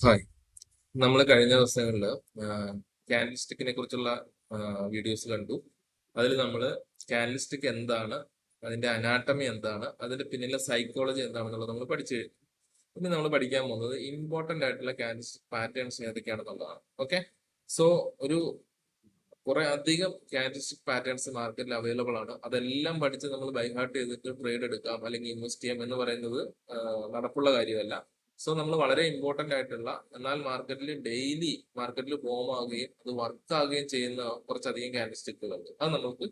Hi. നമ്മൾ കഴിഞ്ഞ ദിവസങ്ങളിൽ ക്യാൻഡിൽ സ്റ്റിക്കിനെ കുറിച്ചുള്ള വീഡിയോസ് കണ്ടു. അതിൽ നമ്മൾ ക്യാൻഡിൽ സ്റ്റിക്ക് എന്താണ്, അതിന്റെ അനാട്ടമി എന്താണ്, അതിന്റെ പിന്നിലെ സൈക്കോളജി എന്താണെന്നുള്ളത് നമ്മൾ പഠിച്ചു കഴിഞ്ഞു. ഇനി നമ്മൾ പഠിക്കാൻ പോകുന്നത് ഇമ്പോർട്ടന്റ് ആയിട്ടുള്ള ക്യാൻഡിൽ സ്റ്റിക് പാറ്റേൺസ് ഏതൊക്കെയാണെന്നുള്ളതാണ്. ഓക്കെ, സോ ഒരു കുറെ അധികം ക്യാൻഡിൽ സ്റ്റിക് പാറ്റേൺസ് മാർക്കറ്റിൽ അവൈലബിൾ ആണ്. അതെല്ലാം പഠിച്ച് നമ്മൾ ബൈഹാർട്ട് ചെയ്തിട്ട് ട്രേഡ് എടുക്കാം അല്ലെങ്കിൽ ഇൻവെസ്റ്റ് ചെയ്യാം എന്ന് പറയുന്നത് നടപ്പുള്ള കാര്യമല്ല. സോ നമ്മൾ വളരെ ഇമ്പോർട്ടന്റ് ആയിട്ടുള്ള, എന്നാൽ മാർക്കറ്റിൽ ഫോം ആവുകയും അത് വർക്ക് ആവുകയും ചെയ്യുന്ന കുറച്ചധികം ക്യാൻഡിൽ സ്റ്റിക്കുകളുണ്ട്. അത് നമുക്ക്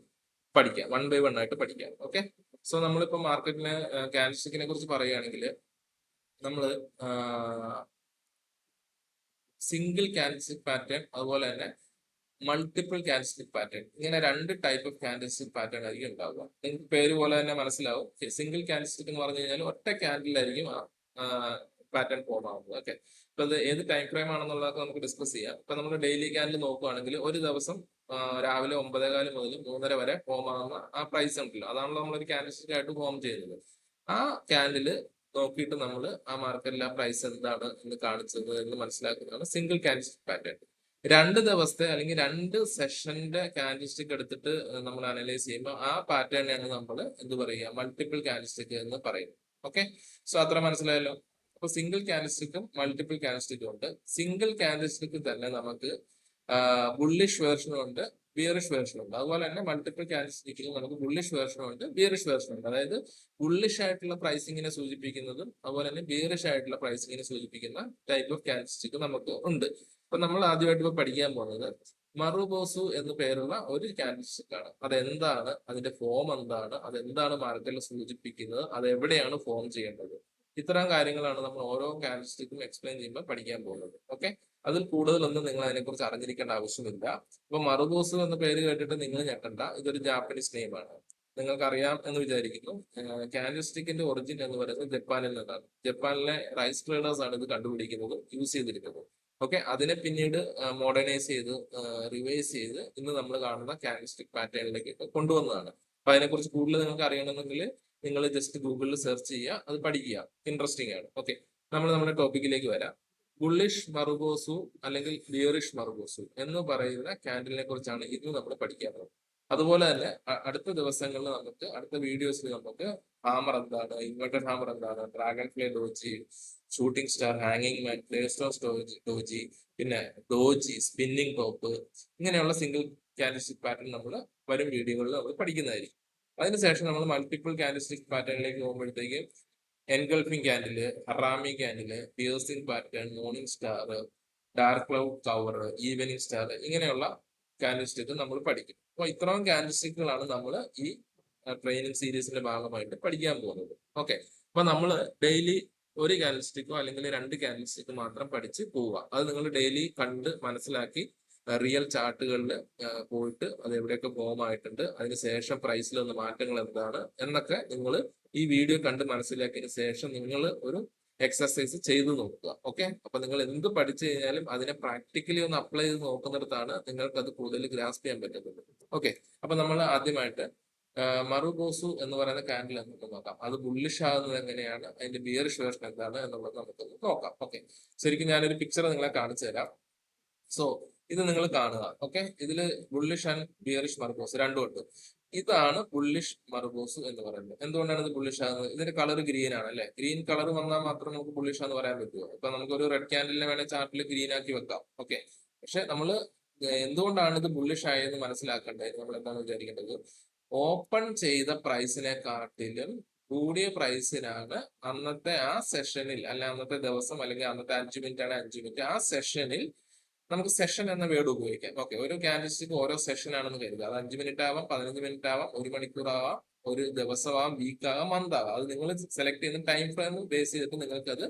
പഠിക്കാം, വൺ ബൈ വൺ ആയിട്ട് പഠിക്കാം. ഓക്കെ, സോ നമ്മളിപ്പോ മാർക്കറ്റിന് ക്യാൻഡിൽ സ്റ്റിക്കിനെ കുറിച്ച് പറയുകയാണെങ്കിൽ നമ്മൾ സിംഗിൾ ക്യാൻഡിൽ സ്റ്റിക് പാറ്റേൺ, അതുപോലെ തന്നെ മൾട്ടിപ്പിൾ ക്യാൻഡിൽ സ്റ്റിക് പാറ്റേൺ, ഇങ്ങനെ രണ്ട് type of candle stick pattern ആയിരിക്കും ഉണ്ടാവുക. നിങ്ങൾക്ക് പേര് പോലെ തന്നെ മനസ്സിലാവും. സിംഗിൾ ക്യാൻഡിൽ സ്റ്റിക് എന്ന് പറഞ്ഞു കഴിഞ്ഞാൽ ഒറ്റ ക്യാൻഡിലായിരിക്കും പാറ്റേൺ ഫോം ആവുന്നത്. ഓക്കെ, അപ്പൊ അത് ഏത് ടൈം ഫ്രെയിം ആണെന്നുള്ളതൊക്കെ നമുക്ക് ഡിസ്കസ് ചെയ്യാം. ഇപ്പൊ നമ്മൾ ഡെയിലി ക്യാൻഡിൽ നോക്കുകയാണെങ്കിൽ ഒരു ദിവസം രാവിലെ 9:15 മുതൽ 3:30 വരെ ഫോം ആവുന്ന ആ പ്രൈസ് ഉണ്ടല്ലോ, അതാണല്ലോ നമ്മളൊരു ക്യാൻഡിൽ സ്റ്റിക് ആയിട്ട് ഫോം ചെയ്യുന്നത്. ആ ക്യാൻഡില് നോക്കിയിട്ട് നമ്മൾ ആ മാർക്കറ്റിൽ ആ പ്രൈസ് എന്താണ് എന്ന് കാണിച്ചത് എന്ന് മനസ്സിലാക്കുന്നതാണ് സിംഗിൾ ക്യാൻഡിൽ സ്റ്റിക് പാറ്റേൺ. 2 ദിവസത്തെ അല്ലെങ്കിൽ 2 സെഷന്റെ ക്യാൻഡിൽ സ്റ്റിക് എടുത്തിട്ട് നമ്മൾ അനലൈസ് ചെയ്യുമ്പോൾ ആ പാറ്റേണിനാണ് നമ്മൾ എന്ത് പറയുക, മൾട്ടിപ്പിൾ ക്യാൻഡിൽ സ്റ്റിക് എന്ന് പറയുന്നത്. ഓക്കെ, സോ അത്ര മനസ്സിലായല്ലോ. അപ്പൊ സിംഗിൾ ക്യാൻഡിൽ സ്റ്റിക്കും മൾട്ടിപ്പിൾ ക്യാൻഡിൽ സ്റ്റിക്കും ഉണ്ട്. സിംഗിൾ ക്യാൻഡിൽ സ്റ്റിക്ക് തന്നെ നമുക്ക് ബുള്ളിഷ് വേർഷനും ഉണ്ട്, ബിയറിഷ് വേർഷനും ഉണ്ട്. അതുപോലെ തന്നെ മൾട്ടിപ്പിൾ ക്യാൻഡിൽ സ്റ്റിക്കിൽ നമുക്ക് ബുള്ളിഷ് വേർഷനും ഉണ്ട്, ബിയറിഷ് വേർഷനും ഉണ്ട്. അതായത് ബുള്ളിഷ് ആയിട്ടുള്ള പ്രൈസിങ്ങിനെ സൂചിപ്പിക്കുന്നതും അതുപോലെ തന്നെ ബിയറിഷ് ആയിട്ടുള്ള പ്രൈസിങ്ങിനെ സൂചിപ്പിക്കുന്ന ടൈപ്പ് ഓഫ് ക്യാൻഡിൽ സ്റ്റിക്ക് നമുക്ക് ഉണ്ട്. അപ്പൊ നമ്മൾ ആദ്യമായിട്ട് ഇപ്പൊ പഠിക്കാൻ പോകുന്നത് മറുബോസു എന്ന് പേരുള്ള ഒരു ക്യാൻഡിൽ സ്റ്റിക്ക് ആണ്. അതെന്താണ്, അതിന്റെ ഫോം എന്താണ്, അതെന്താണ് മാർക്കറ്റിൽ സൂചിപ്പിക്കുന്നത്, അത് എവിടെയാണ് ഫോം ചെയ്യേണ്ടത്, ഇത്തരം കാര്യങ്ങളാണ് നമ്മൾ ഓരോ ക്യാൻഡിൽ സ്റ്റിക്കും എക്സ്പ്ലെയിൻ ചെയ്യുമ്പോൾ പഠിക്കാൻ പോകുന്നത്. ഓക്കെ, അതിൽ കൂടുതലൊന്നും നിങ്ങൾ അതിനെക്കുറിച്ച് അറിഞ്ഞിരിക്കേണ്ട ആവശ്യമില്ല. ഇപ്പൊ മറുബോസു എന്ന പേര് കേട്ടിട്ട് നിങ്ങൾ ഞെട്ടണ്ട, ഇതൊരു ജാപ്പനീസ് നെയിമാണ്. നിങ്ങൾക്ക് അറിയാം എന്ന് വിചാരിക്കുന്നു. ക്യാൻഡിൽ സ്റ്റിക്കിന്റെ ഒറിജിൻ എന്ന് പറയുന്നത് ജപ്പാനിൽ നിന്നാണ്. ജപ്പാനിലെ റൈസ് ട്രേഡേഴ്സ് ആണ് ഇത് കണ്ടുപിടിക്കുന്നത്, യൂസ് ചെയ്തിരിക്കുന്നത്. ഓക്കെ, അതിനെ പിന്നീട് മോഡേണൈസ് ചെയ്ത് റിവൈസ് ചെയ്ത് ഇന്ന് നമ്മൾ കാണുന്ന ക്യാൻഡിൽ സ്റ്റിക് പാറ്റേണിലേക്ക് കൊണ്ടുവന്നതാണ്. അപ്പൊ അതിനെക്കുറിച്ച് കൂടുതൽ നിങ്ങൾക്ക് അറിയണമെന്നുണ്ടെങ്കിൽ നിങ്ങൾ ജസ്റ്റ് ഗൂഗിളിൽ സെർച്ച് ചെയ്യുക, അത് പഠിക്കുക, ഇൻട്രസ്റ്റിംഗ് ആണ്. ഓക്കെ, നമ്മൾ നമ്മുടെ ടോപ്പിക്കിലേക്ക് വരാം. ബുള്ളിഷ് മറുബോസു അല്ലെങ്കിൽ ബിയറിഷ് മറുബോസു എന്ന് പറയുന്ന ക്യാൻഡിലിനെ കുറിച്ചാണ് ഇന്ന് നമ്മൾ പഠിക്കാൻ പോകുന്നത്. അതുപോലെ തന്നെ അടുത്ത ദിവസങ്ങളിൽ നമുക്ക്, അടുത്ത വീഡിയോസിൽ നമുക്ക് ഹാമർ എന്താണ്, ഇൻവെർട്ടഡ് ഹാമർ എന്താണ്, dragon fly doji, shooting star, ഹാങ്ങിങ് മാൻ, ഡോജി, പിന്നെ ഡോജി, സ്പിന്നിങ് ടോപ്പ്, ഇങ്ങനെയുള്ള സിംഗിൾ ക്യാൻഡിൽ സ്റ്റിക് പാറ്റേൺ നമ്മൾ വരും വീഡിയോകളിൽ നമ്മൾ പഠിക്കുന്നതായിരിക്കും. അതിനുശേഷം നമ്മൾ മൾട്ടിപ്പിൾ ക്യാൻഡിൽ സ്റ്റിക് പാറ്റേണിലേക്ക് പോകുമ്പോഴത്തേക്ക് engulfing candle, harami candle, piercing pattern, morning star, dark cloud cover, evening star, ഇങ്ങനെയുള്ള ക്യാൻഡിൽ സ്റ്റിക്ക് നമ്മൾ പഠിക്കും. അപ്പൊ ഇത്രയും ക്യാൻഡിൽ സ്റ്റിക്കുകളാണ് നമ്മൾ ഈ ട്രെയിനിങ് സീരീസിന്റെ ഭാഗമായിട്ട് പഠിക്കാൻ പോകുന്നത്. ഓക്കെ, അപ്പൊ നമ്മൾ ഡെയിലി ഒരു ക്യാൻഡിൽ സ്റ്റിക്കോ അല്ലെങ്കിൽ 2 ക്യാൻഡിൽ സ്റ്റിക്ക് മാത്രം പഠിച്ച് പോവുക. അത് നിങ്ങൾ ഡെയിലി കണ്ട് മനസ്സിലാക്കി റിയൽ ചാർട്ടുകളിൽ പോയിട്ട് അത് എവിടെയൊക്കെ ഫോം ആയിട്ടുണ്ട്, അതിനുശേഷം പ്രൈസിൽ വന്ന മാറ്റങ്ങൾ എന്താണ് എന്നൊക്കെ നിങ്ങൾ ഈ വീഡിയോ കണ്ട് മനസ്സിലാക്കിയതിന് ശേഷം നിങ്ങൾ ഒരു എക്സസൈസ് ചെയ്തു നോക്കുക. ഓക്കെ, അപ്പൊ നിങ്ങൾ എന്ത് പഠിച്ചു കഴിഞ്ഞാലും അതിനെ പ്രാക്ടിക്കലി ഒന്ന് അപ്ലൈ ചെയ്ത് നോക്കുന്നിടത്താണ് നിങ്ങൾക്ക് അത് കൂടുതൽ ഗ്രാസ്പ് ചെയ്യാൻ പറ്റുന്നത്. ഓക്കെ, അപ്പൊ നമ്മൾ ആദ്യമായിട്ട് മറുബോസു എന്ന് പറയുന്ന ക്യാൻഡിൽ നമുക്ക് നോക്കാം. അത് ബുള്ളിഷ് ആകുന്നത് എങ്ങനെയാണ്, അതിന്റെ ബിയറിഷ് വേർഷൻ എന്താണ് എന്നുള്ളത് നമുക്കൊന്ന് നോക്കാം. ഓക്കെ, ശരിക്കും ഞാനൊരു പിക്ചർ നിങ്ങളെ കാണിച്ചു തരാം. സോ ഇത് നിങ്ങൾ കാണുക. ഓക്കെ, ഇതില് ബുള്ളിഷ് ആൻഡ് ബിയറിഷ് മർബോസ് രണ്ടും ഉണ്ട്. ഇതാണ് ബുള്ളിഷ് മർബോസ് എന്ന് പറയുന്നത്. എന്തുകൊണ്ടാണ് ഇത് ബുള്ളിഷ് ആകുന്നത്? ഇതിന്റെ കളർ ഗ്രീൻ ആണ് അല്ലെ. ഗ്രീൻ കളർ വന്നാൽ മാത്രം നമുക്ക് ബുള്ളിഷ് ആണെന്ന് പറയാൻ പറ്റുമോ? ഇപ്പൊ നമുക്കൊരു റെഡ് ക്യാൻഡലിനെ വേണേൽ ചാർട്ടിൽ ഗ്രീൻ ആക്കി വെക്കാം. ഓക്കെ, പക്ഷെ നമ്മൾ എന്തുകൊണ്ടാണ് ഇത് ബുള്ളിഷ് ആയെന്ന് മനസ്സിലാക്കേണ്ടത് നമ്മൾ എന്താണ് വിചാരിക്കേണ്ടത്? ഓപ്പൺ ചെയ്ത പ്രൈസിനെക്കാട്ടിലും കൂടിയ പ്രൈസിനാണ് അന്നത്തെ ആ സെഷനിൽ, അല്ല അന്നത്തെ ദിവസം, അല്ലെങ്കിൽ അന്നത്തെ 5 മിനിറ്റ് ആണ് 5 മിനിറ്റ്, ആ സെഷനിൽ നമുക്ക് സെഷൻ എന്ന വേർഡ് ഉപയോഗിക്കാം. ഓക്കെ, ഓരോ ക്യാൻഡിൽ സ്റ്റിക്ക് ഓരോ സെഷൻ ആണെന്ന് കരുതുക. അത് 5 മിനിറ്റ് ആവാം, 15 മിനിറ്റ് ആവാം, 1 മണിക്കൂർ ആവാം, ഒരു ദിവസമാവാം, വീക്ക് ആവാം, മന്ത് ആവാം. അത് നിങ്ങൾ സെലക്ട് ചെയ്യുന്ന ടൈം ഫ്രെയിം ബേസ് ചെയ്തിട്ട് നിങ്ങൾക്ക് അത്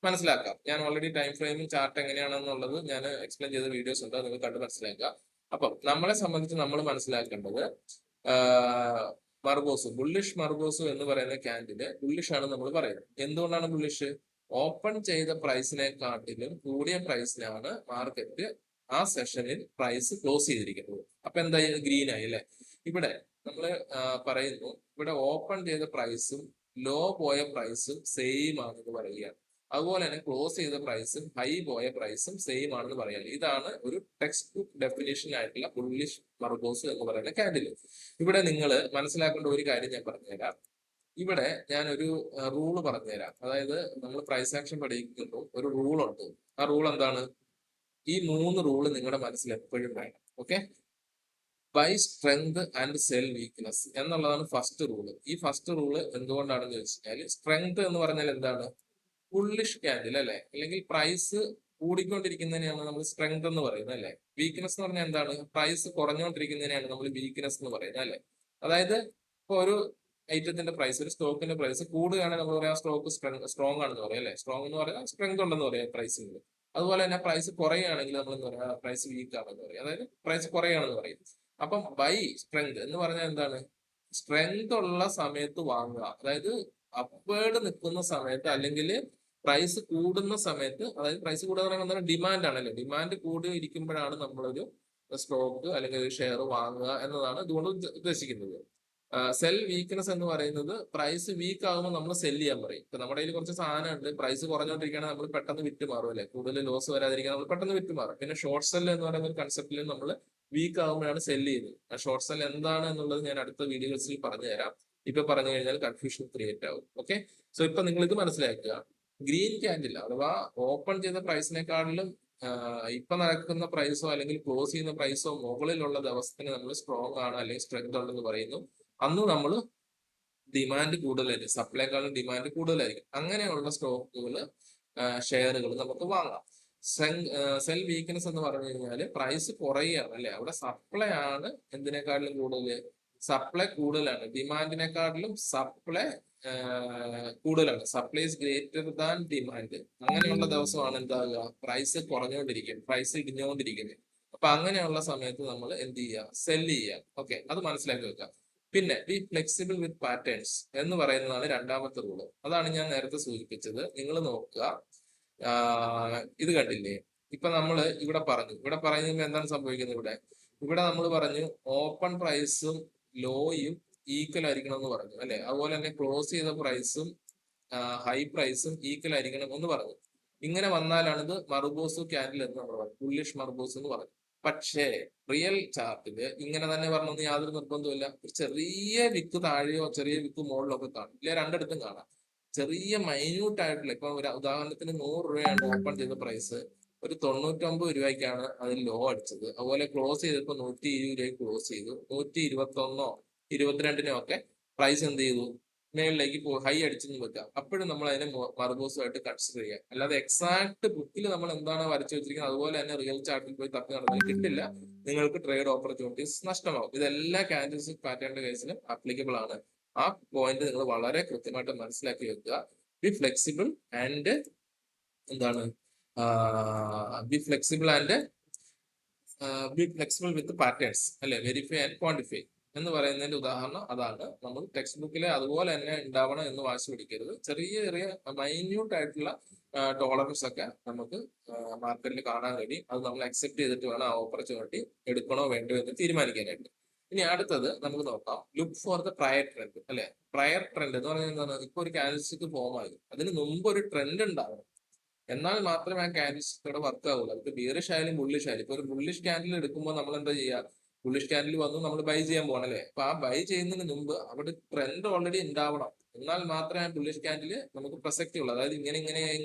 മനസ്സിലാക്കാം. ഞാൻ ഓൾറെഡി ടൈം ഫ്രെയിമും ചാർട്ട് എങ്ങനെയാണെന്നുള്ളത് ഞാൻ എക്സ്പ്ലെയിൻ ചെയ്ത വീഡിയോസ് ഉണ്ട്, അത് നിങ്ങൾ കണ്ട് മനസ്സിലാക്കുക. അപ്പം നമ്മളെ സംബന്ധിച്ച് നമ്മൾ മനസ്സിലാക്കേണ്ടത് മർബോസ്, ബുള്ളിഷ് മർബോസ് എന്ന് പറയുന്ന ക്യാൻഡില് ബുള്ളിഷ് ആണ് നമ്മൾ പറയുന്നത്. എന്തുകൊണ്ടാണ് ബുള്ളിഷ്? ഓപ്പൺ ചെയ്ത പ്രൈസിനെക്കാട്ടിലും കൂടിയ പ്രൈസിനാണ് മാർക്കറ്റ് ആ സെഷനിൽ പ്രൈസ് ക്ലോസ് ചെയ്തിരിക്കുന്നത്. അപ്പൊ എന്തായി? ഗ്രീൻ ആയി അല്ലെ. ഇവിടെ നമ്മൾ പറയുന്നു, ഇവിടെ ഓപ്പൺ ചെയ്ത പ്രൈസും ലോ പോയ പ്രൈസും സെയിം ആണെന്ന് പറയുകയാണ്. അതുപോലെ തന്നെ ക്ലോസ് ചെയ്ത പ്രൈസും ഹൈ പോയ പ്രൈസും സെയിം ആണെന്ന് പറയാം. ഇതാണ് ഒരു ടെക്സ്റ്റ് ബുക്ക് ഡെഫിനേഷൻ ആയിട്ടുള്ള ബുള്ളിഷ് മർബോസ് എന്ന് പറയുന്ന ക്യാൻഡിൽ. ഇവിടെ നിങ്ങൾ മനസ്സിലാക്കേണ്ട ഒരു കാര്യം ഞാൻ പറഞ്ഞുതരാം. ഇവിടെ ഞാനൊരു റൂള് പറഞ്ഞുതരാം. അതായത് നമ്മൾ പ്രൈസ് ആക്ഷൻ പഠിക്കുമ്പോൾ ഒരു റൂൾ ഉണ്ട്. ആ റൂൾ എന്താണ്? ഈ 3 റൂള് നിങ്ങളുടെ മനസ്സിൽ എപ്പോഴും വേണം. Okay, buy strength and sell weakness എന്നുള്ളതാണ് ഫസ്റ്റ് റൂള്. ഈ ഫസ്റ്റ് റൂള് എന്തുകൊണ്ടാണെന്ന് ചോദിച്ചു കഴിഞ്ഞാൽ, സ്ട്രെങ്ത് എന്ന് പറഞ്ഞാൽ എന്താണ്? ബുള്ളിഷ് ക്യാൻഡിൽ അല്ലെ, അല്ലെങ്കിൽ പ്രൈസ് കൂടിക്കൊണ്ടിരിക്കുന്നതിനെയാണ് നമ്മൾ സ്ട്രെങ്ത് എന്ന് പറയുന്നത് അല്ലെ. വീക്ക്നെസ് എന്ന് പറഞ്ഞാൽ എന്താണ്? പ്രൈസ് കുറഞ്ഞുകൊണ്ടിരിക്കുന്നതിനെയാണ് നമ്മൾ വീക്ക്നെസ് എന്ന് പറയുന്നത് അല്ലെ. അതായത് ഇപ്പൊ ഒരു ഐറ്റത്തിന്റെ പ്രൈസ്, ഒരു സ്റ്റോക്കിന്റെ പ്രൈസ് കൂടുകയാണെങ്കിൽ നമ്മൾ പറയാം സ്റ്റോക്ക് സ്ട്രോങ് ആണെന്ന് പറയാം അല്ലെ. സ്ട്രോങ് എന്ന് പറയാം സ്ട്രെങ്ത് ഉണ്ടെന്ന് പറയാം പ്രൈസിന്. അതുപോലെ തന്നെ പ്രൈസ് കുറയുകയാണെങ്കിൽ നമ്മൾ എന്താ പറയാ? പ്രൈസ് വീക്ക് ആണെന്ന് പറയും. അതായത് പ്രൈസ് കുറയുകയാണെന്ന് പറയും. അപ്പം ബൈ സ്ട്രെങ്ത് എന്ന് പറഞ്ഞാൽ എന്താണ്? സ്ട്രെങ്ത് ഉള്ള സമയത്ത് വാങ്ങുക. അതായത് അപ്വേർഡ് നിൽക്കുന്ന സമയത്ത്, അല്ലെങ്കിൽ പ്രൈസ് കൂടുന്ന സമയത്ത്, അതായത് പ്രൈസ് കൂടുക എന്ന് പറയുന്നത് ഡിമാൻഡ് ആണല്ലോ. ഡിമാൻഡ് കൂടി ഇരിക്കുമ്പോഴാണ് നമ്മളൊരു സ്റ്റോക്ക് അല്ലെങ്കിൽ ഒരു ഷെയർ വാങ്ങുക എന്നതാണ് ഇതുകൊണ്ട് ഉദ്ദേശിക്കുന്നത്. സെൽ വീക്ക്നെസ് എന്ന് പറയുന്നത് പ്രൈസ് വീക്ക് ആകുമ്പോൾ നമ്മൾ സെല് ചെയ്യാൻ പറയും. ഇപ്പൊ നമ്മുടെ കയ്യിൽ കുറച്ച് സാധനം ഉണ്ട്, പ്രൈസ് കുറഞ്ഞോണ്ടിരിക്കുകയാണെങ്കിൽ നമ്മൾ പെട്ടെന്ന് വിറ്റ് മാറും അല്ലെ. കൂടുതൽ ലോസ് വരാതിരിക്കാൻ നമ്മൾ പെട്ടെന്ന് വിറ്റ് മാറും. പിന്നെ ഷോർട്ട് സെൽ എന്ന് പറയുന്ന ഒരു കൺസെപ്റ്റിൽ നമ്മൾ വീക്ക് ആകുമ്പോഴാണ് സെല് ചെയ്യുന്നത്. ആ ഷോർട്ട് സെൽ എന്താണ് എന്നുള്ളത് ഞാൻ അടുത്ത വീഡിയോസിൽ പറഞ്ഞു തരാം. ഇപ്പൊ പറഞ്ഞു കഴിഞ്ഞാൽ കൺഫ്യൂഷൻ ക്രിയേറ്റ് ആവും. ഓക്കെ, സോ ഇപ്പൊ നിങ്ങൾ ഇത് മനസ്സിലാക്കുക. ഗ്രീൻ ക്യാൻഡിൽ അഥവാ ഓപ്പൺ ചെയ്ത പ്രൈസിനെക്കാളിലും ഇപ്പൊ നടക്കുന്ന പ്രൈസോ അല്ലെങ്കിൽ ക്ലോസ് ചെയ്യുന്ന പ്രൈസോ മുകളിലുള്ള ദിവസത്തിന് നമ്മൾ സ്ട്രോങ് ആണ് അല്ലെങ്കിൽ സ്ട്രെങ്ത് ഉണ്ടെന്ന് പറയുന്നു. അന്ന് നമ്മൾ ഡിമാൻഡ് കൂടുതലായിരിക്കും, സപ്ലൈക്കാളും ഡിമാൻഡ് കൂടുതലായിരിക്കും. അങ്ങനെയുള്ള സ്റ്റോക്കുകൾ, ഷെയറുകൾ നമുക്ക് വാങ്ങാം. സെൽ വീക്ക്നെസ് എന്ന് പറഞ്ഞു കഴിഞ്ഞാൽ പ്രൈസ് കുറയുകയാണ് അല്ലെ. അവിടെ സപ്ലൈ ആണ് എന്തിനേക്കാട്ടിലും കൂടുതൽ, സപ്ലൈ കൂടുതലാണ്. ഡിമാൻഡിനെക്കാട്ടിലും സപ്ലൈ കൂടുതലാണ്. Supply is greater than demand. അങ്ങനെയുള്ള ദിവസമാണ് എന്താകുക? Price കുറഞ്ഞുകൊണ്ടിരിക്കും, price ഇടിഞ്ഞുകൊണ്ടിരിക്കുന്നത്. അപ്പൊ അങ്ങനെയുള്ള സമയത്ത് നമ്മൾ എന്ത് ചെയ്യുക? സെല് ചെയ്യുക. ഓക്കെ, അത് മനസ്സിലാക്കി വെക്കാം. പിന്നെ ബി ഫ്ലെക്സിബിൾ വിത്ത് പാറ്റേൺസ് എന്ന് പറയുന്നതാണ് രണ്ടാമത്തെ റൂള്. അതാണ് ഞാൻ നേരത്തെ സൂചിപ്പിച്ചത്. നിങ്ങൾ നോക്കുക, ഇത് കണ്ടില്ലേ? ഇപ്പൊ നമ്മൾ ഇവിടെ പറഞ്ഞു, ഇവിടെ പറയുമ്പോൾ എന്താണ് സംഭവിക്കുന്നത്? ഇവിടെ ഇവിടെ നമ്മൾ പറഞ്ഞു ഓപ്പൺ പ്രൈസും ലോയും ഈക്വൽ ആയിരിക്കണം എന്ന് പറഞ്ഞു അല്ലെ. അതുപോലെ തന്നെ ക്ലോസ് ചെയ്ത പ്രൈസും ഹൈ പ്രൈസും ഈക്വൽ ആയിരിക്കണം എന്ന് പറഞ്ഞു. ഇങ്ങനെ വന്നാലാണ് ഇത് മർബോസ് ക്യാൻഡിൽ എന്ന് നമ്മൾ പറഞ്ഞു, ബുള്ളിഷ് മർബോസ് എന്ന് പറഞ്ഞു. പക്ഷേ റിയൽ ചാർട്ടില് ഇങ്ങനെ തന്നെ പറഞ്ഞൊന്നും യാതൊരു നിർബന്ധമില്ല. ഒരു ചെറിയ വിത്ത് താഴെയോ ചെറിയ വിത്ത് മുകളിലോ ഒക്കെ കാണും, ഇല്ല രണ്ടിടത്തും കാണാം. ചെറിയ മൈന്യൂട്ട് ആയിട്ടുള്ള, ഇപ്പൊ ഒരു ഉദാഹരണത്തിന് 100 രൂപയാണ് ഓപ്പൺ ചെയ്ത പ്രൈസ്, ഒരു 99 രൂപയ്ക്കാണ് അതിൽ ലോ അടിച്ചത്. അതുപോലെ ക്ലോസ് ചെയ്തപ്പോൾ 120 രൂപയ്ക്ക് ക്ലോസ് ചെയ്തു. 121 22 ഒക്കെ പ്രൈസ് എന്ത് ചെയ്തു? മേളിലേക്ക് ഹൈ അടിച്ചെന്ന് വെക്കുക. അപ്പോഴും നമ്മൾ അതിനെ മർബോസുമായിട്ട് കൺസിഡർ ചെയ്യുക. അല്ലാതെ എക്സാക്ട് ബുക്കിൽ നമ്മൾ എന്താണ് വരച്ചു വെച്ചിരിക്കുന്നത് അതുപോലെ തന്നെ റിയൽ ചാർട്ടിൽ പോയി തപ്പി നടന്നാൽ കിട്ടില്ല. നിങ്ങൾക്ക് ട്രേഡ് ഓപ്പർച്യൂണിറ്റീസ് നഷ്ടമാവും. ഇതെല്ലാ ക്യാൻഡിൽസ് പാറ്റേണിന്റെ കേസിലും ആപ്ലിക്കബിൾ ആണ്. ആ പോയിന്റ് നിങ്ങൾ വളരെ കൃത്യമായിട്ട് മനസ്സിലാക്കി വെക്കുക. ബി ഫ്ലെക്സിബിൾ ആൻഡ് എന്താണ് B flexible and B flexible with patterns അല്ലെ. വെരിഫൈ ആൻഡ് ക്വാണ്ടിഫൈ എന്ന് പറയുന്നതിന്റെ ഉദാഹരണം അതാണ്. നമ്മൾ ടെക്സ്റ്റ് ബുക്കിലെ അതുപോലെ തന്നെ ഉണ്ടാവണം എന്ന് വാശി പിടിക്കരുത്. ചെറിയ ചെറിയ മൈന്യൂട്ട് ആയിട്ടുള്ള ടോളറൻസ് ഒക്കെ നമുക്ക് മാർക്കറ്റിൽ കാണാൻ കഴിയും. അത് നമ്മൾ അക്സെപ്റ്റ് ചെയ്തിട്ട് വേണം ആ ഓപ്പർച്യൂണിറ്റി എടുക്കണോ വേണ്ടോ എന്ന് തീരുമാനിക്കാനായിട്ട്. ഇനി അടുത്തത് നമുക്ക് നോക്കാം, look for the prior trend അല്ലെ. പ്രയർ ട്രെൻഡ് എന്ന് പറഞ്ഞാൽ എന്താണ്? ഇപ്പൊ ഒരു ക്യാൻഡിൽസ്റ്റിക് ഫോം ആയി, അതിന് മുമ്പ് ഒരു ട്രെൻഡ് ഉണ്ടാവണം, എന്നാൽ മാത്രമേ ആ ക്യാൻഡിൽസ്റ്റിക്കൂടെ വർക്ക് ആവുള്ളൂ. അതിപ്പോ ബിയറിഷ് ആയാലും ബുള്ളിഷ് ആയാലും. ഇപ്പൊ ഒരു ബുള്ളിഷ് ക്യാൻഡിൽ എടുക്കുമ്പോൾ നമ്മൾ എന്താ ചെയ്യുക? ബുള്ളിഷ് ക്യാൻഡിൽ വന്നു നമ്മൾ ബൈ ചെയ്യാൻ പോകണം അല്ലേ. അപ്പൊ ആ ബൈ ചെയ്യുന്നതിന് മുമ്പ് അവിടെ ട്രെൻഡ് ഓൾറെഡി ഉണ്ടാവണം, എന്നാൽ മാത്രമേ ആ ബുള്ളിഷ് ക്യാൻഡിൽ നമുക്ക് പ്രസക്തി ഉള്ളൂ. അതായത് ഇങ്ങനെ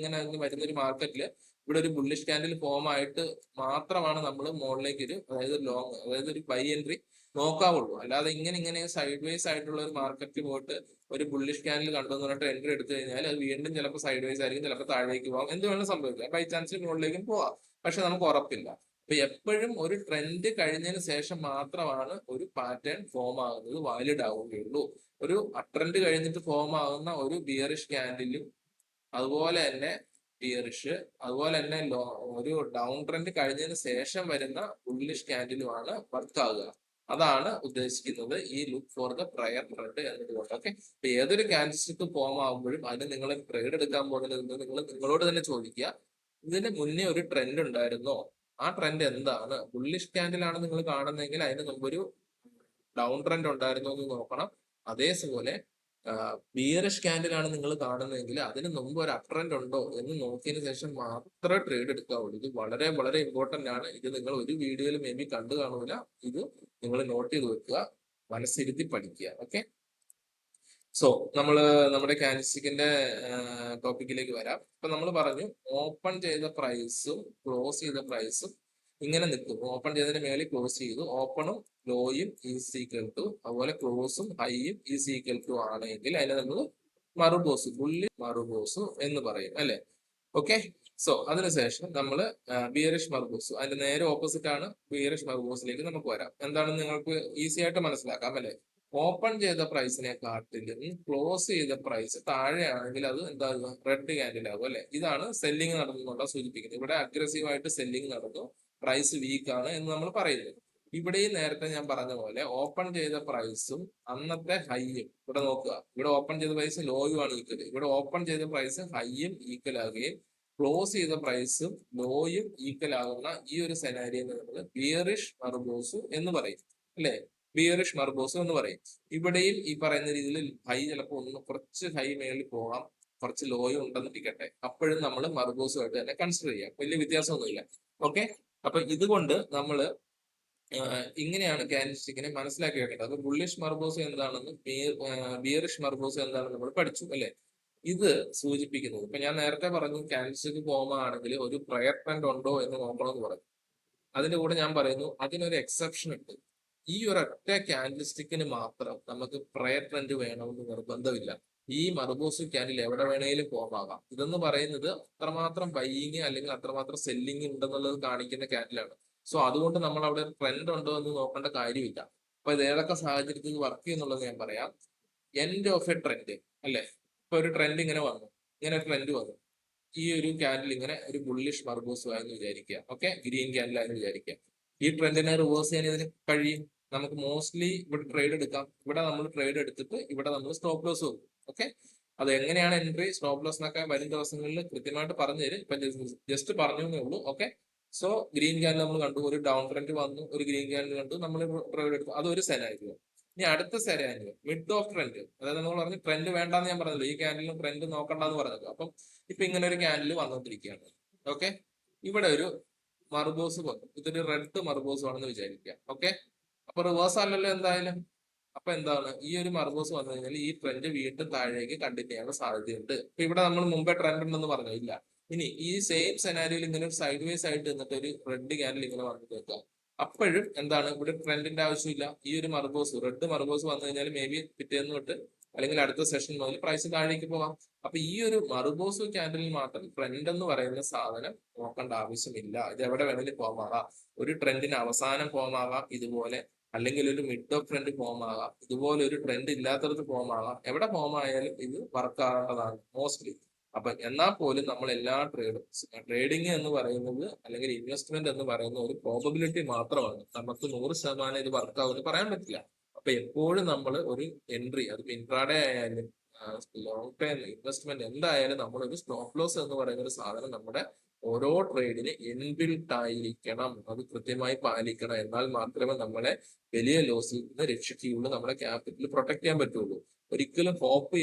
വരുന്ന ഒരു മാർക്കറ്റിൽ ഇവിടെ ഒരു ബുള്ളിഷ് ക്യാൻഡിൽ ഫോം ആയിട്ട് മാത്രമാണ് നമ്മൾ മുകളിലേക്ക് ഒരു, അതായത് ലോങ്, അതായത് ഒരു ബൈ എൻട്രി നോക്കാവുള്ളൂ. അല്ലാതെ ഇങ്ങനെ സൈഡ് വൈസ് ആയിട്ടുള്ള ഒരു മാർക്കറ്റിൽ പോയിട്ട് ഒരു ബുള്ളിഷ് ക്യാൻഡിൽ കണ്ടെന്ന് പറഞ്ഞിട്ട് എൻട്രി എടുത്തു കഴിഞ്ഞാൽ അത് വീണ്ടും ചിലപ്പോൾ സൈഡ് വൈസ് ആയിരിക്കും, ചിലപ്പോൾ താഴേക്ക് പോകാം, എന്ത് വേണം സംഭവിക്കാം. ബൈ ചാൻസിൽ മുകളിലേക്കും പോവാം, പക്ഷെ നമുക്ക് ഉറപ്പില്ല. അപ്പൊ എപ്പോഴും ഒരു ട്രെൻഡ് കഴിഞ്ഞതിന് ശേഷം മാത്രമാണ് ഒരു പാറ്റേൺ ഫോം ആകുന്നത് വാലിഡ് ആവുകയുള്ളൂ. ഒരു അട്രെൻഡ് കഴിഞ്ഞിട്ട് ഫോം ആകുന്ന ഒരു ബിയറിഷ് ക്യാൻഡിലും അതുപോലെ തന്നെ ബിയറിഷ്, അതുപോലെ തന്നെ ഒരു ഡൗൺ ട്രെൻഡ് കഴിഞ്ഞതിന് ശേഷം വരുന്ന ബുള്ളിഷ് ക്യാൻഡിലുമാണ് വർക്ക് ആകുക. അതാണ് ഉദ്ദേശിക്കുന്നത് ഈ look for the prior trend എന്നതുകൊണ്ട്. ഓക്കെ, അപ്പൊ ഏതൊരു ക്യാൻഡിൽസ്റ്റിക് ഫോം ആകുമ്പോഴും അതിന് നിങ്ങൾ ട്രേഡ് എടുക്കാൻ പോകുന്നത് നിങ്ങളോട് തന്നെ ചോദിക്കുക, ഇതിന് മുന്നേ ഒരു ട്രെൻഡ് ഉണ്ടായിരുന്നോ? ആ ട്രെൻഡ് എന്താണ്? ബുള്ളിഷ് ക്യാൻഡിലാണ് നിങ്ങൾ കാണുന്നതെങ്കിൽ അതിന് മുമ്പ് ഒരു ഡൗൺ ട്രെൻഡ് ഉണ്ടായിരുന്നോ എന്ന് നോക്കണം. അതേപോലെ ബിയറിഷ് ക്യാൻഡിലാണ് നിങ്ങൾ കാണുന്നതെങ്കിൽ അതിന് മുമ്പ് ഒരു അപ് ട്രെൻഡ് ഉണ്ടോ എന്ന് നോക്കിയതിന് ശേഷം മാത്രമേ ട്രേഡ് എടുക്കാവുള്ളൂ. ഇത് വളരെ വളരെ ഇമ്പോർട്ടന്റ് ആണ്. ഇത് നിങ്ങൾ ഒരു വീഡിയോയിൽ മേ ബി കണ്ടു കാണൂല. ഇത് നിങ്ങൾ നോട്ട് ചെയ്ത് വെക്കുക, മനസ്സിരുത്തി പഠിക്കുക. ഓക്കെ, സോ നമ്മുടെ കാൻഡിൽസ്റ്റിക്കിന്റെ ടോപ്പിക്കിലേക്ക് വരാം. ഇപ്പൊ നമ്മൾ പറഞ്ഞു ഓപ്പൺ ചെയ്ത പ്രൈസും ക്ലോസ് ചെയ്ത പ്രൈസും ഇങ്ങനെ നിൽക്കും. ഓപ്പൺ ചെയ്തതിന് മേലെ ക്ലോസ് ചെയ്തു, ഓപ്പണും ലോയും ഈസ് ഈക്വൽ ടു, അതുപോലെ ക്ലോസും ഹൈയും ഈസ് ഈക്വൽ ടു ആണെങ്കിൽ അതിനെ നമ്മൾ മറുബോസ്, ഫുള്ളി മറുബോസ് എന്ന് പറയും അല്ലെ. ഓക്കെ, സോ അതിനുശേഷം നമ്മൾ ബിയറിഷ് മർബോസ്, അതിന്റെ നേരെ ഓപ്പോസിറ്റ് ആണ് ബിയറിഷ് മർബോസിലേക്ക് നമുക്ക് വരാം. എന്താണെന്ന് നിങ്ങൾക്ക് ഈസി ആയിട്ട് മനസ്സിലാക്കാം അല്ലെ. ഓപ്പൺ ചെയ്ത പ്രൈസിനെ കാട്ടിലും ക്ലോസ് ചെയ്ത പ്രൈസ് താഴെയാണെങ്കിൽ അത് എന്താകുക, റെഡ് ക്യാൻഡിൽ ആകും അല്ലെ. ഇതാണ് സെല്ലിംഗ് നടന്നുകൊണ്ടാ സൂചിപ്പിക്കുന്നത്. ഇവിടെ അഗ്രസീവ് ആയിട്ട് സെല്ലിംഗ് നടന്നു, പ്രൈസ് വീക്ക് ആണ് എന്ന് നമ്മൾ പറയുന്നത്. ഇവിടെയും നേരത്തെ ഞാൻ പറഞ്ഞ പോലെ ഓപ്പൺ ചെയ്ത പ്രൈസും അന്നത്തെ ഹൈയും, ഇവിടെ നോക്കുക, ഇവിടെ ഓപ്പൺ ചെയ്ത പ്രൈസ് ലോയുമാണ് ഈക്വൽ, ഇവിടെ ഓപ്പൺ ചെയ്ത പ്രൈസ് ഹൈയും ഈക്വൽ ആകുകയും ക്ലോസ് ചെയ്ത പ്രൈസും ലോയും ഈക്വൽ ആകുന്ന ഈ ഒരു സെനാരിയെ നമ്മൾ ബിയറിഷ് മർബോസ് എന്ന് പറയും അല്ലെ. ബിയറിഷ് മർബോസ് എന്ന് പറയും. ഇവിടെയും ഈ പറയുന്ന രീതിയിൽ ഹൈ ചിലപ്പോൾ ഒന്ന് കുറച്ച് ഹൈ മേളിൽ പോകാം, കുറച്ച് ലോയും ഉണ്ടെന്നിരിക്കട്ടെ, അപ്പോഴും നമ്മൾ മർബോസുമായിട്ട് തന്നെ കൺസിഡർ ചെയ്യാം, വലിയ വ്യത്യാസമൊന്നുമില്ല. ഓക്കെ, അപ്പൊ ഇതുകൊണ്ട് നമ്മൾ ഇങ്ങനെയാണ് കാൻഡിൽസ്റ്റിക്കിനെ മനസ്സിലാക്കി വെക്കേണ്ടത്. അപ്പൊ ബുള്ളിഷ് മർബോസ് എന്താണെന്ന് ബിയറിഷ് മർബോസ് എന്താണെന്ന് നമ്മൾ പഠിച്ചു അല്ലെ. ഇത് സൂചിപ്പിക്കുന്നത്, ഇപ്പൊ ഞാൻ നേരത്തെ പറഞ്ഞു കാൻഡിൽസ്റ്റിക് പോകുകയാണെങ്കിൽ ഒരു പ്രയർ ട്രെൻഡ് ഉണ്ടോ എന്ന് നോക്കണമെന്ന് പറഞ്ഞു. അതിന്റെ കൂടെ ഞാൻ പറയുന്നു അതിനൊരു എക്സെപ്ഷൻ ഉണ്ട്. ഈ ഒരൊറ്റ ക്യാൻഡിൽസ്റ്റിക്കിന് മാത്രം നമുക്ക് പ്രയർ ട്രെൻഡ് വേണമെന്ന് നിർബന്ധമില്ല. ഈ മർബോസ് ക്യാൻഡിൽ എവിടെ വേണേലും പോകാം. ഇതെന്ന് പറയുന്നത് അത്രമാത്രം ബൈയിങ് അല്ലെങ്കിൽ അത്രമാത്രം സെല്ലിങ് ഉണ്ടെന്നുള്ളത് കാണിക്കുന്ന ക്യാൻഡിലാണ്. സോ അതുകൊണ്ട് നമ്മൾ അവിടെ ട്രെൻഡ് ഉണ്ടോ എന്ന് നോക്കേണ്ട കാര്യമില്ല. അപ്പൊ ഇത് ഏതൊക്കെ സാഹചര്യത്തിൽ വർക്ക് ചെയ്യുന്നുള്ളത് ഞാൻ പറയാം. എൻഡ് ഓഫ് എ ട്രെൻഡ് അല്ലെ. ഇപ്പൊ ഒരു ട്രെൻഡ് ഇങ്ങനെ വന്നു, ഇങ്ങനെ ഒരു ട്രെൻഡ് വന്നു, ഈ ഒരു ക്യാൻഡിൽ ഇങ്ങനെ ഒരു ബുള്ളിഷ് മർബോസ് ആയെന്ന് വിചാരിക്കുക. ഓക്കെ, ഗ്രീൻ ക്യാൻഡിൽ ആയെന്ന് വിചാരിക്കുക. ഈ ട്രെൻഡിനെ റിവേഴ്സ് ചെയ്യാൻ ഇതിന് കഴിയും. നമുക്ക് മോസ്റ്റ്ലി ഇവിടെ ട്രേഡ് എടുക്കാം. ഇവിടെ നമ്മൾ ട്രേഡ് എടുത്തിട്ട് ഇവിടെ നമ്മൾ സ്റ്റോപ്പ് ലോസ് വെക്കും. ഓക്കെ, അത് എങ്ങനെയാണ് എൻട്രി സ്റ്റോപ്പ് ലോസ് എന്നൊക്കെ വരും ദിവസങ്ങളിൽ കൃത്യമായിട്ട് പറഞ്ഞു തരും. ഇപ്പൊ ജസ്റ്റ് പറഞ്ഞു എന്നേ ഉള്ളൂ. ഓക്കെ, സോ ഗ്രീൻ ക്യാൻഡിൽ നമ്മൾ കണ്ടു, ഒരു ഡൗൺ ട്രെൻഡ് വന്നു, ഒരു ഗ്രീൻ ക്യാൻഡിൽ കണ്ടു, നമ്മൾ ട്രേഡ് എടുത്തു, അതൊരു സെനാരിയോ. ഇനി അടുത്ത സെനാരിയോ മിഡ് ഓഫ് ട്രെൻഡ്, അതായത് നമ്മൾ പറഞ്ഞു ട്രെൻഡ് വേണ്ടാന്ന് ഞാൻ പറഞ്ഞല്ലോ, ഈ ക്യാൻഡിലും ട്രെൻഡ് നോക്കണ്ടെന്ന് പറഞ്ഞല്ലോ. അപ്പം ഇപ്പൊ ഇങ്ങനെ ഒരു ക്യാൻഡിൽ വന്നുകൊണ്ടിരിക്കുകയാണ്. ഓക്കെ, ഇവിടെ ഒരു മർബോസ് വന്നു, ഇതൊരു റെഡ് മർബോസ് ആണെന്ന് വിചാരിക്കുക. ഓക്കെ, അപ്പൊ റിവേഴ്സ് അല്ലല്ലോ എന്തായാലും. അപ്പൊ എന്താണ്, ഈ ഒരു മർബോസ് വന്നു കഴിഞ്ഞാൽ ഈ ട്രെൻഡ് വീണ്ടും താഴേക്ക് കണ്ടിന്യൂ ചെയ്യാനുള്ള സാധ്യതയുണ്ട്. ഇപ്പൊ ഇവിടെ നമ്മൾ മുമ്പേ ട്രെൻഡ് ഉണ്ടെന്ന് പറഞ്ഞു, ഇല്ല. ഇനി ഈ സെയിം സെനാരിയോയിൽ ഇങ്ങനെ ഒരു സൈഡ് വേസ് ആയിട്ട് നിന്നിട്ട് ഒരു റെഡ് ക്യാൻഡിൽ ഇങ്ങനെ വന്നു നിൽക്കാം. അപ്പോഴും എന്താണ്, ഇവിടെ ട്രെൻഡിന്റെ ആവശ്യമില്ല. ഈ ഒരു മർബോസ്, റെഡ് മർബോസ് വന്നു കഴിഞ്ഞാൽ മേ ബി പിറ്റേന്ന് തൊട്ട് അല്ലെങ്കിൽ അടുത്ത സെഷൻ മുതൽ പ്രൈസ് താഴേക്ക് പോവാം. അപ്പൊ ഈ ഒരു മർബോസ് ക്യാൻഡിലിൽ മാത്രം ട്രെൻഡ് എന്ന് പറയുന്ന സാധനം നോക്കേണ്ട ആവശ്യമില്ല. ഇത് എവിടെ വേണമെങ്കിലും പോകാം. ഒരു ട്രെൻഡിന് അവസാനം പോകാം ഇതുപോലെ, അല്ലെങ്കിൽ ഒരു മിഡ് ഓഫ് ട്രെൻഡ് ഫോം ആകാം, ഇതുപോലെ ഒരു ട്രെൻഡ് ഇല്ലാത്തടത്ത് ഫോം ആകാം. എവിടെ ഫോം ആയാലും ഇത് വർക്ക് ആകേണ്ടതാണ് മോസ്റ്റ്ലി. അപ്പൊ എന്നാൽ പോലും നമ്മൾ എല്ലാ ട്രേഡിങ് എന്ന് പറയുന്നത് അല്ലെങ്കിൽ ഇൻവെസ്റ്റ്മെന്റ് എന്ന് പറയുന്ന ഒരു പ്രോബബിലിറ്റി മാത്രമാണ്. നമുക്ക് 100% ഇത് വർക്ക് ആവുമെന്ന് പറയാൻ പറ്റില്ല. അപ്പൊ എപ്പോഴും നമ്മൾ ഒരു എൻട്രി, അത് ഇൻട്രാഡേ ആയാലും ലോങ് ടൈം ഇൻവെസ്റ്റ്മെന്റ് എന്തായാലും നമ്മളൊരു സ്റ്റോപ്പ് ലോസ് എന്ന് പറയുന്ന ഒരു സാധനം നമ്മുടെ ഓരോ ട്രേഡിന് ഇൻബിൽട്ട് ആയിരിക്കണം. അത് കൃത്യമായി പാലിക്കണം. എന്നാൽ മാത്രമേ നമ്മളെ വലിയ ലോസിൽ നിന്ന് രക്ഷിക്കുകയുള്ളൂ, നമ്മുടെ ക്യാപിറ്റൽ പ്രൊട്ടക്ട് ചെയ്യാൻ പറ്റുള്ളൂ. ഒരിക്കലും ഹോപ്പ്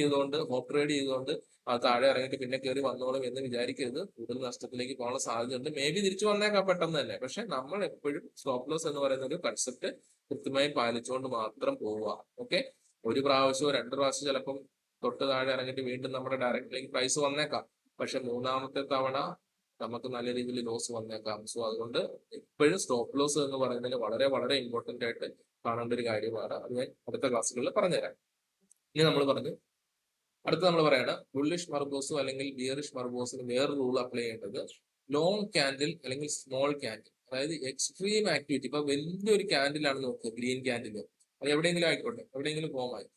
ട്രേഡ് ചെയ്തുകൊണ്ട് ആ താഴെ ഇറങ്ങിയിട്ട് പിന്നെ കയറി വന്നോളും എന്ന് വിചാരിക്കരുത്. കൂടുതൽ നഷ്ടത്തിലേക്ക് പോകാനുള്ള സാധ്യതയുണ്ട്. മേ ബി തിരിച്ചു വന്നേക്കാം പെട്ടെന്ന് തന്നെ. പക്ഷെ നമ്മൾ എപ്പോഴും സ്റ്റോപ്പ് ലോസ് എന്ന് പറയുന്ന ഒരു കൺസെപ്റ്റ് കൃത്യമായി പാലിച്ചുകൊണ്ട് മാത്രം പോവുക. ഓക്കെ, ഒരു പ്രാവശ്യമോ 2 പ്രാവശ്യം ചിലപ്പം തൊട്ട് താഴെ ഇറങ്ങിയിട്ട് വീണ്ടും നമ്മുടെ ഡയറക്റ്റിലേക്ക് പ്രൈസ് വന്നേക്കാം. പക്ഷെ മൂന്നാമത്തെ തവണ നമുക്ക് നല്ല രീതിയിൽ ലോസ് വന്നേക്കാം. സോ അതുകൊണ്ട് എപ്പോഴും സ്റ്റോപ്പ് ലോസ് എന്ന് പറയുന്നതിന് വളരെ വളരെ ഇമ്പോർട്ടന്റ് ആയിട്ട് കാണേണ്ട ഒരു കാര്യമാണ്. അത് ഞാൻ അടുത്ത ക്ലാസ്സുകളിൽ പറഞ്ഞുതരാം. ഇനി നമ്മൾ പറഞ്ഞു, അടുത്ത നമ്മൾ പറയണ ബുള്ളിഷ് മർബോസോ അല്ലെങ്കിൽ ബിയറിഷ് മർബോസിന് വേറെ റൂൾ അപ്ലൈ ചെയ്യേണ്ടത് ലോങ് ക്യാൻഡിൽ അല്ലെങ്കിൽ സ്മോൾ ക്യാൻഡിൽ, അതായത് എക്സ്ട്രീം ആക്ടിവിറ്റി. ഇപ്പൊ വലിയൊരു ക്യാൻഡിലാണ് നോക്കുക, ഗ്രീൻ ക്യാൻഡിൽ, അത് എവിടെയെങ്കിലും ആയിക്കോട്ടെ, എവിടെയെങ്കിലും ഫോം ആയി,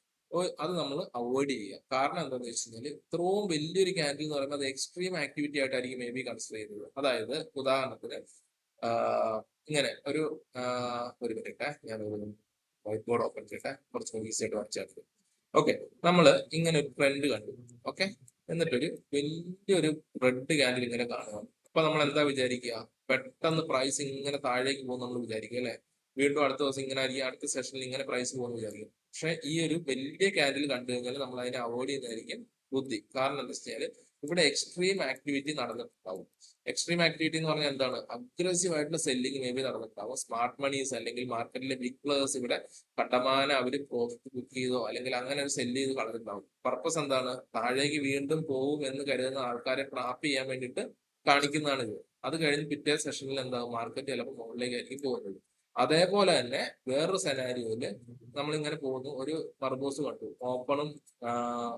അത് നമ്മൾ അവോയ്ഡ് ചെയ്യുക. കാരണം എന്താണെന്ന് വെച്ച് കഴിഞ്ഞാൽ ഇത്രയും വലിയൊരു ക്യാൻഡിൽ എന്ന് പറയുമ്പോൾ അത് എക്സ്ട്രീം ആക്ടിവിറ്റി ആയിട്ടായിരിക്കും മേ ബി കൺസിഡർ ചെയ്യുന്നത്. അതായത് ഉദാഹരണത്തിന് ഇങ്ങനെ ഒരു മിനിറ്റ്, ഞാൻ വൈറ്റ് ബോർഡ് ഓപ്പൺ ചെയ്യട്ടെ, കുറച്ചും ഈസി ആയിട്ട് വരച്ചാൽ. ഓക്കെ, നമ്മൾ ഇങ്ങനെ ഒരു ട്രെൻഡ് കണ്ടു. ഓക്കെ, എന്നിട്ടൊരു വലിയൊരു റെഡ് ക്യാൻഡിൽ ഇങ്ങനെ കാണുക. അപ്പൊ നമ്മൾ എന്താ വിചാരിക്കുക, പെട്ടെന്ന് പ്രൈസ് ഇങ്ങനെ താഴേക്ക് പോകും നമ്മൾ വിചാരിക്കും അല്ലെ. വീണ്ടും അടുത്ത ദിവസം ഇങ്ങനെ ആയിരിക്കും, അടുത്ത സെഷനിൽ ഇങ്ങനെ പ്രൈസ് പോകുന്നു വിചാരിക്കും. പക്ഷെ ഈ ഒരു വലിയ ക്യാൻഡിൽ കണ്ടു കഴിഞ്ഞാൽ നമ്മൾ അതിനെ അവോയ്ഡ് ചെയ്യുന്നതായിരിക്കും ബുദ്ധി. കാരണം എന്താ വെച്ചാൽ ഇവിടെ എക്സ്ട്രീം ആക്ടിവിറ്റി നടന്നിട്ടുണ്ടാവും. എക്സ്ട്രീം ആക്ടിവിറ്റി എന്ന് പറഞ്ഞാൽ എന്താണ്? അഗ്രസീവ് ആയിട്ടുള്ള സെല്ലിംഗ് മേ ബി നടന്നിട്ടുണ്ടാവും. സ്മാർട്ട് മണീസ് അല്ലെങ്കിൽ മാർക്കറ്റിലെ ബിഗ് പ്ലേയേഴ്സ് ഇവിടെ കണ്ടമാനം അവർ പ്രോഫിറ്റ് ബുക്ക് ചെയ്തോ അല്ലെങ്കിൽ അങ്ങനെ ഒരു സെല്ല് ചെയ്ത് കളഞ്ഞിട്ടുണ്ടാവും. പർപ്പസ് എന്താണ്? താഴേക്ക് വീണ്ടും പോകും എന്ന് കരുതുന്ന ആൾക്കാരെ ട്രാപ്പ് ചെയ്യാൻ വേണ്ടിയിട്ട് കാണിക്കുന്നതാണ് ഇത്. അത് കഴിഞ്ഞ് പിറ്റേ സെഷനിൽ എന്താകും? മാർക്കറ്റ് ചിലപ്പോൾ മുകളിലേക്കായിരിക്കും പോകുന്നത്. അതേപോലെ തന്നെ വേറൊരു സെനാരിയോയില് നമ്മളിങ്ങനെ പോകുന്നു, ഒരു മർബോസ് കണ്ടു, ഓപ്പണും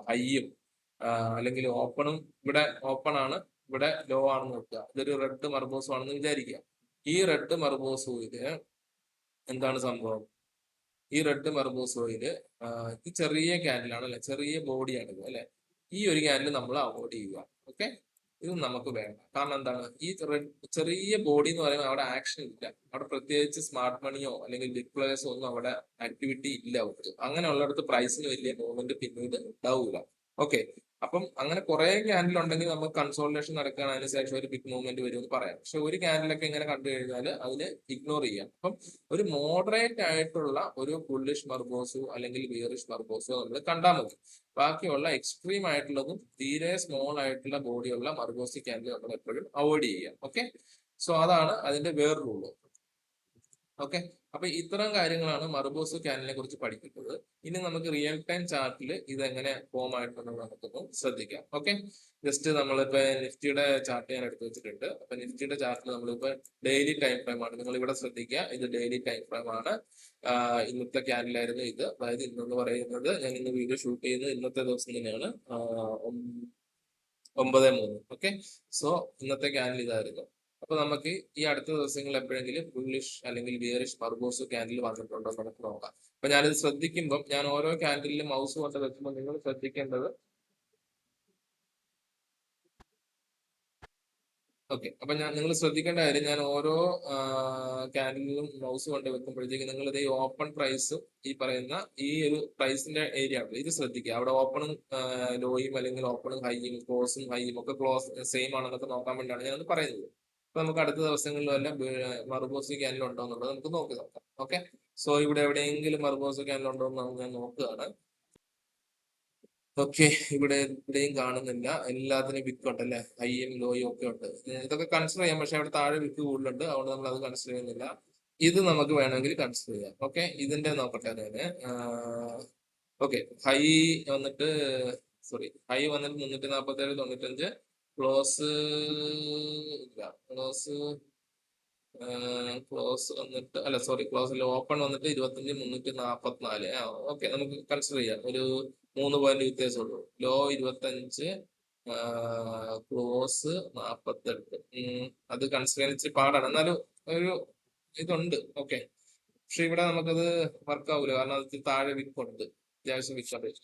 ഹൈയും അല്ലെങ്കിൽ ഓപ്പണും ഇവിടെ ഓപ്പൺ ആണ്, ഇവിടെ ലോ ആണെന്ന് വെക്കുക. ഇതൊരു റെഡ് മർബോസ് ആണെന്ന് വിചാരിക്കുക. ഈ റെഡ് മർബോസോയില് എന്താണ് സംഭവം? ഈ റെഡ് മർബോസോയില് ഈ ചെറിയ ക്യാൻഡിലാണ് അല്ലെ, ചെറിയ ബോഡിയാണ് ഇത് അല്ലെ. ഈ ഒരു ക്യാൻഡിൽ നമ്മൾ അവോയ്ഡ് ചെയ്യുക. ഓക്കെ, ഇത് നമുക്ക് വേണ്ട. കാരണം എന്താണ്? ഈ ചെറിയ ബോഡി എന്ന് പറയുമ്പോൾ അവിടെ ആക്ഷൻ ഇല്ല. അവിടെ പ്രത്യേകിച്ച് സ്മാർട്ട് മണിയോ അല്ലെങ്കിൽ ബിഗ് പ്ലേയേഴ്സോ ഒന്നും അവിടെ ആക്ടിവിറ്റി ഇല്ല അവർക്ക്. അങ്ങനെയുള്ളിടത്ത് പ്രൈസിന് വലിയ മൂവ്മെന്റ് പിന്നീട് ഉണ്ടാവില്ല. ഓക്കെ, അപ്പം അങ്ങനെ കുറെ ക്യാൻഡിൽ ഉണ്ടെങ്കിൽ നമുക്ക് കൺസോൾട്ടേഷൻ നടക്കുകയാണ്, അതിനുശേഷം ഒരു ബിഗ് മൂവ്മെന്റ് വരുമെന്ന് പറയാം. പക്ഷെ ഒരു ക്യാൻഡിലൊക്കെ ഇങ്ങനെ കണ്ടു കഴിഞ്ഞാൽ അതിനെ ഇഗ്നോർ ചെയ്യാം. അപ്പം ഒരു മോഡറേറ്റ് ആയിട്ടുള്ള ഒരു ബുള്ളിഷ് മർബോസോ അല്ലെങ്കിൽ ബിയറിഷ് മർബോസോ നമ്മൾ കണ്ടാൽ മതി. ബാക്കിയുള്ള എക്സ്ട്രീം ആയിട്ടുള്ളതും തീരെ സ്മോൾ ആയിട്ടുള്ള ബോഡിയുള്ള മർബോസി ക്യാൻഡിൽ നമ്മൾ എപ്പോഴും അവോയ്ഡ് ചെയ്യുക. ഓക്കെ, സോ അതാണ് അതിന്റെ വേറെ റൂള്. ഓക്കെ, അപ്പൊ ഇത്തരം കാര്യങ്ങളാണ് മർബോസ് ക്യാൻഡിലിനെ കുറിച്ച് പഠിക്കുന്നത്. ഇനി നമുക്ക് റിയൽ ടൈം ചാർട്ടിൽ ഇതെങ്ങനെ ഫോം ആയിട്ടുണ്ടെന്ന് നമുക്കൊന്ന് ശ്രദ്ധിക്കാം. ഓക്കെ, ജസ്റ്റ് നമ്മളിപ്പോ നിഫ്റ്റിയുടെ ചാർട്ട് ഞാൻ എടുത്തു വെച്ചിട്ടുണ്ട്. അപ്പൊ നിഫ്റ്റിയുടെ ചാർട്ടിൽ നമ്മളിപ്പോ ഡെയിലി ടൈം ഫ്രെയിം ആണ്. നിങ്ങൾ ഇവിടെ ശ്രദ്ധിക്കുക, ഇത് ഡെയിലി ടൈം ഫ്രെയിം ആണ്. ഇന്നത്തെ ക്യാൻഡിലായിരുന്നു ഇത്. അതായത് ഇന്നെന്ന് പറയുന്നത്, ഞാൻ ഇന്ന് വീഡിയോ ഷൂട്ട് ചെയ്യുന്നത് ഇന്നത്തെ ദിവസം തന്നെയാണ്, 9/3. ഓക്കെ, സോ ഇന്നത്തെ ക്യാൻഡിൽ ഇതായിരുന്നു. അപ്പൊ നമുക്ക് ഈ അടുത്ത ദിവസങ്ങളിൽ എപ്പോഴെങ്കിലും ബുള്ളിഷ് അല്ലെങ്കിൽ ബിയറിഷ് മർബോസ് ക്യാൻഡിൽ വന്നിട്ടുണ്ടോ എന്ന് നമുക്ക് നോക്കാം. അപ്പൊ ഞാനിത് ശ്രദ്ധിക്കുമ്പോൾ, ഞാൻ ഓരോ ക്യാൻഡിലും മൗസ് കൊണ്ട് വെക്കുമ്പോൾ നിങ്ങൾ ശ്രദ്ധിക്കേണ്ടത്, ഓക്കെ, അപ്പൊ നിങ്ങൾ ശ്രദ്ധിക്കേണ്ട കാര്യം, ഞാൻ ഓരോ ക്യാൻഡിലും മൗസ് കൊണ്ട് വെക്കുമ്പോഴത്തേക്ക് നിങ്ങൾ ഇത് ഓപ്പൺ പ്രൈസും ഈ പറയുന്ന ഈ ഒരു പ്രൈസിന്റെ ഏരിയ ആണ്, ഇത് ശ്രദ്ധിക്കുക. അവിടെ ഓപ്പണും ലോയും അല്ലെങ്കിൽ ഓപ്പണും ഹൈയും ക്ലോസും ഹൈയും ഒക്കെ ക്ലോസ് സെയിം ആണെന്നൊക്കെ നോക്കാൻ വേണ്ടിയാണ് ഞാൻ പറയുന്നത്. അപ്പൊ നമുക്ക് അടുത്ത ദിവസങ്ങളിൽ വല്ല മർബോസ് ക്യാൻഡിൽ ഉണ്ടോ എന്നുള്ളത് നമുക്ക് നോക്കാം. ഓക്കെ, സോ ഇവിടെ എവിടെയെങ്കിലും മർബോസ് ക്യാൻഡിൽ ഉണ്ടോ എന്ന് ഞാൻ നോക്കുകയാണ്. ഓക്കെ, ഇവിടെയും കാണുന്നില്ല. എല്ലാത്തിനും വിക്ക് ഉണ്ട് അല്ലെ, ഹൈയും ലോയും ഒക്കെ ഉണ്ട്. ഇതൊക്കെ കൺസിഡർ ചെയ്യാം, പക്ഷെ അവിടെ താഴെ വിക്ക് കൂടുതലുണ്ട്, അതുകൊണ്ട് നമ്മൾ അത് കൺസിഡർ ചെയ്യുന്നില്ല. ഇത് നമുക്ക് വേണമെങ്കിൽ കൺസിഡർ ചെയ്യാം. ഓക്കെ, ഇതിന്റെ നോക്കട്ടെ അതിന്. ഓക്കെ, ഹൈ വന്നിട്ട് ഹൈ വന്നിട്ട് 347.95, ക്ലോസ് ഇല്ല, ക്ലോസ് വന്നിട്ട് അല്ല ക്ലോസിൽ ഓപ്പൺ വന്നിട്ട് 25,344. ഓക്കെ, നമുക്ക് കൺസിഡർ ചെയ്യാം. ഒരു 3 പോയിന്റ് വ്യത്യാസമുള്ളൂ. Law 25, close 48. അത് കൺസിഡർ ചെയ്യാൻ പാടാണ്, എന്നാലും ഒരു ഇതുണ്ട്. ഓക്കെ, പക്ഷെ ഇവിടെ നമുക്കത് വർക്ക് ആവൂല, കാരണം അത് താഴെ വിക്കുണ്ട്, അത്യാവശ്യം വിക്കുണ്ട്.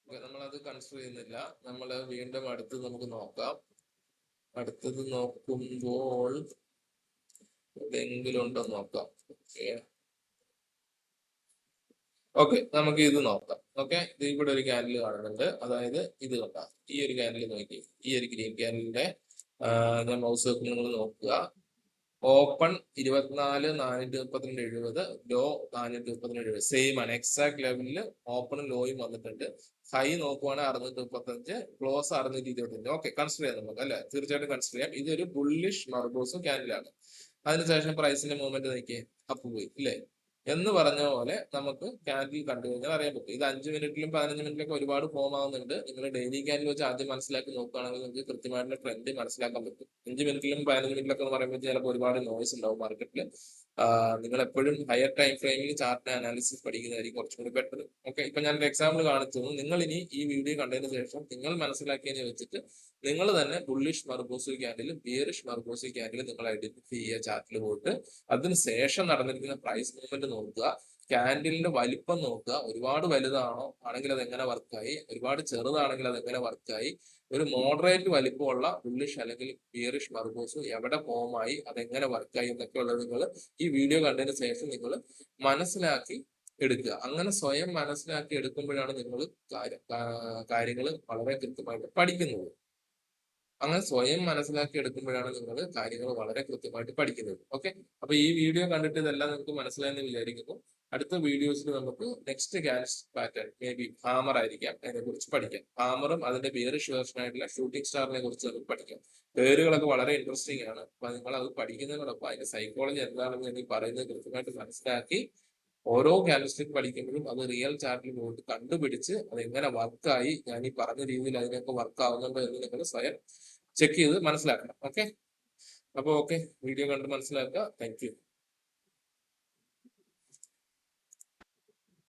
നമ്മളത് കൺസിഡർ ചെയ്യുന്നില്ല. നമ്മൾ വീണ്ടും അടുത്തത് നമുക്ക് നോക്കാം. അടുത്തത് നോക്കുമ്പോൾ എവിടെയെങ്കിലും ഉണ്ടോ നോക്കാം. ഓക്കെ, നമുക്ക് ഇത് നോക്കാം. ഓക്കെ, ഇത് ഇവിടെ ഒരു ക്യാൻഡിൽ കാണുന്നുണ്ട്. അതായത് ഇത് കണ്ട ഈ ഒരു ക്യാൻഡിൽ നോക്കി, ഈ ഒരു ഗ്രീൻ ക്യാൻഡിലിന്റെ ഞാൻ മൗസ് വെക്കും, നിങ്ങൾ നോക്കുക. ഓപ്പൺ 24,432.70, ലോ 432.70, സെയിം ആണ്, എക്സാക്ട് ലെവലിൽ ഓപ്പണും ലോയും വന്നിട്ടുണ്ട്. ഹൈ നോക്കുവാണെങ്കിൽ 635, ക്ലോസ് 625. ഓക്കെ, കൺസിഡർ ചെയ്യാം നമുക്ക് അല്ലെ, തീർച്ചയായിട്ടും കൺസിഡർ ചെയ്യാം. ഇതൊരു ബുള്ളിഷ് മർബോസും ക്യാൻഡിലാണ്. അതിനുശേഷം പ്രൈസിന്റെ മൂവ്മെന്റ് നോക്കിയേ, അപ്പ് പോയി ഇല്ലേ. എന്ന് പറഞ്ഞ പോലെ നമുക്ക് ക്യാൻഡിൽ കണ്ടു കഴിഞ്ഞാൽ അറിയാൻ പറ്റും. ഇത് 5 മിനിറ്റിലും 15 മിനിറ്റിലൊക്കെ ഒരുപാട് ഫോം ആവുന്നുണ്ട്. നിങ്ങൾ ഡെയിലി ക്യാൻഡിൽ വെച്ച് ആദ്യം മനസ്സിലാക്കി നോക്കുകയാണെങ്കിൽ നിങ്ങൾക്ക് കൃത്യമായിട്ടുള്ള ട്രെൻഡ് മനസ്സിലാക്കാൻ പറ്റും. 5 മിനിറ്റിലും 15 മിനിറ്റിലൊക്കെ എന്ന് പറയുമ്പോൾ ചിലപ്പോൾ ഒരുപാട് നോയ്സ് ഉണ്ടാവും മാർക്കറ്റിൽ. നിങ്ങൾ എപ്പോഴും ഹയർ ടൈം ഫ്രെയിമിൽ ചാർട്ട് അനാലിസിസ് പഠിക്കുന്നതായിരിക്കും കുറച്ചും കൂടി ബെറ്റർ. ഓക്കെ, ഇപ്പൊ ഞാൻ ഒരു എക്സാമ്പിൾ കാണിച്ചു. നിങ്ങൾ ഇനി ഈ വീഡിയോ കണ്ടതിന് ശേഷം നിങ്ങൾ മനസ്സിലാക്കിയതിനെ വെച്ചിട്ട് നിങ്ങൾ തന്നെ ബുള്ളിഷ് മർബോസി ക്യാൻഡിലും ബിയറിഷ് മർബോസി ക്യാൻഡിലും നിങ്ങൾ ഐഡന്റിഫൈ ചെയ്യുക ചാർട്ടിൽ പോയിട്ട്. അതിന് ശേഷം നടന്നിരിക്കുന്ന പ്രൈസ് മൂവ്മെന്റ് നോക്കുക, ക്യാൻഡിലിന്റെ വലിപ്പം നോക്കുക. ഒരുപാട് വലുതാണോ ആണെങ്കിൽ അത് എങ്ങനെ വർക്കായി, ഒരുപാട് ചെറുതാണെങ്കിൽ അത് എങ്ങനെ വർക്കായി, ഒരു മോഡറേറ്റ് വലിപ്പമുള്ള ബുള്ളിഷ് അല്ലെങ്കിൽ ബിയറിഷ് മർബോസ് എവിടെ ഫോമായി, അതെങ്ങനെ വർക്കായി എന്നൊക്കെ ഉള്ളത് നിങ്ങൾ ഈ വീഡിയോ കണ്ടതിന് ശേഷം നിങ്ങൾ മനസ്സിലാക്കി എടുക്കുക. അങ്ങനെ സ്വയം മനസ്സിലാക്കി എടുക്കുമ്പോഴാണ് നിങ്ങൾ കാര്യങ്ങൾ വളരെ കൃത്യമായിട്ട് പഠിക്കുന്നത്. അങ്ങനെ സ്വയം മനസ്സിലാക്കി എടുക്കുമ്പോഴാണ് നിങ്ങൾ കാര്യങ്ങൾ വളരെ കൃത്യമായിട്ട് പഠിക്കുന്നത്. ഓക്കെ, അപ്പൊ ഈ വീഡിയോ കണ്ടിട്ട് ഇതെല്ലാം നിങ്ങൾക്ക് മനസ്സിലായെന്ന് വിചാരിക്കുന്നു. അടുത്ത വീഡിയോസിൽ നമുക്ക് next candlestick pattern may be hammer ആയിരിക്കാം, അതിനെ കുറിച്ച് പഠിക്കാം. ഹാമറും അതിന്റെ ബിയറിഷ് വേർഷൻ ആയിട്ടുള്ള ഷൂട്ടിംഗ് സ്റ്റാറിനെ കുറിച്ച് നമുക്ക് പഠിക്കാം. പേരുകളൊക്കെ വളരെ ഇൻട്രസ്റ്റിംഗ് ആണ്. അപ്പൊ നിങ്ങൾ അത് പഠിക്കുന്നതിനോടൊപ്പം അതിന്റെ സൈക്കോളജി എന്താണെന്ന് ഞാൻ ഈ പറയുന്നത് കൃത്യമായിട്ട് മനസ്സിലാക്കി ഓരോ ക്യാൻഡിൽസ്റ്റിക് പഠിക്കുമ്പോഴും അത് റിയൽ ചാർട്ടിൽ പോയിട്ട് കണ്ടുപിടിച്ച് അത് എങ്ങനെ വർക്കായി, ഞാൻ ഈ പറഞ്ഞ രീതിയിൽ അതിനൊക്കെ വർക്ക് ആവുന്നുണ്ടോ എന്ന് നിങ്ങൾ സ്വയം ചെക്ക് ചെയ്ത് മനസ്സിലാക്കണം. ഓക്കെ, അപ്പൊ ഓക്കെ, വീഡിയോ കണ്ട് മനസ്സിലാക്കുക. Thank you.